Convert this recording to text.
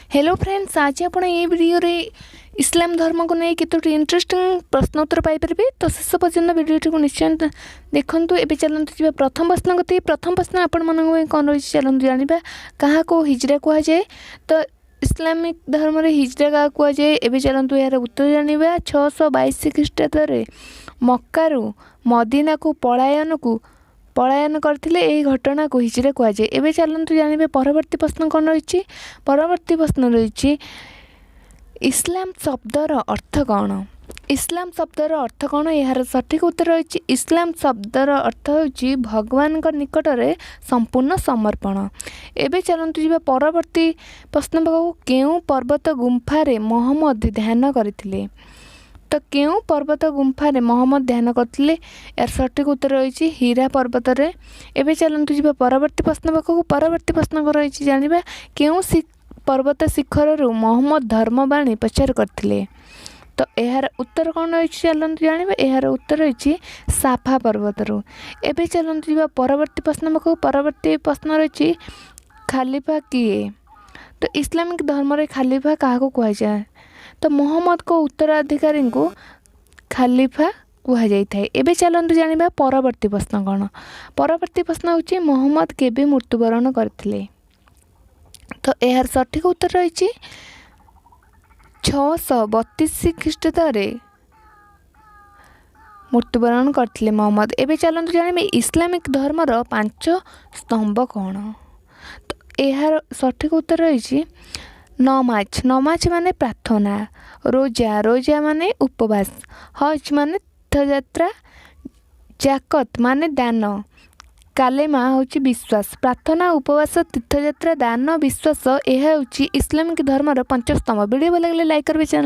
Hello friends, आज आप ये वीडियो रे इस्लाम धर्म को नहीं केतोटी इंटरेस्टिंग प्रश्नोत्तर पाइपर। तो शेष पर्यटन वीडियो को निश्चय देखूँ। एवं चलते जी प्रथम प्रश्न गति। प्रथम प्रश्न आपण मैं कौन रही चलते जाना क्या को हिजरा कहुए। तो इस्लामिक धर्म रे हिजरा क्या कहुए। एवं चलतु यार उत्तर जाना। 622 ख्रीष्टाब्द मक्कारु मदीना को पलायन करथिले एही घटना को हिजरा कहुए। एवं चलतु जानिबे परवर्ती प्रश्न कौन रही। परवर्ती प्रश्न रही इस्लाम शब्दर अर्थ कौन। इस्लाम शब्दर अर्थ कौन यार सठिक उत्तर रही। इस्लाम शब्दर अर्थ होची भगवान का निकट में संपूर्ण समर्पण। एवं चलतु जी परवर्ती प्रश्न पाखु केउं पर्वत गुंफारे मोहम्मद ध्यान करथिले। तो केउं पर्वत गुंफारे मोहम्मद ध्यान करथिले यार सठिक उत्तर रही हीरा पर्वत रे। एवं चलतु जी परवर्ती प्रश्न पाखु परवर्ती प्रश्न रही जानिबा केउं पर्वत शिखर मोहम्मद धर्मवाणी प्रचार करथिले। तो यार उत्तर कौन रही चलते जाना। यार उत्तर रही साफा पर्वत रू। एवं चलते जी परवर्ती प्रश्न पाखु परवर्ती प्रश्न रही खालीफा किए। तो इस्लामिक धर्म रे खालीफा क्या कहुए। तो मोहम्मद को उत्तराधिकारी को खालीफा कहुई थाए। एवं चलते जाना परवर्ती प्रश्न कौन। परवर्ती प्रश्न हूँ मोहम्मद केबे मृत्युवरण करथिले। तो यार सठिक उत्तर रही 632 ख्रीष्टाब्द मृत्युवरण करथिले मोहम्मद। एवं चलते जाना इस्लामिक धर्मर 5 स्तंभ कौन। तो यार सठिक उत्तर रही नमाज। नमाज माने प्रार्थना। रोजा माने उपवास। हज माने तीर्थयात्रा। जाकत माने दान। कालेमा हूँ विश्वास। प्रार्थना उपवास तीर्थयात्रा दान विश्वास यह हूँ इस्लामिक धर्मर 5 स्तंभ। वीडियो भल लगे लाइक करेंगे। चैनल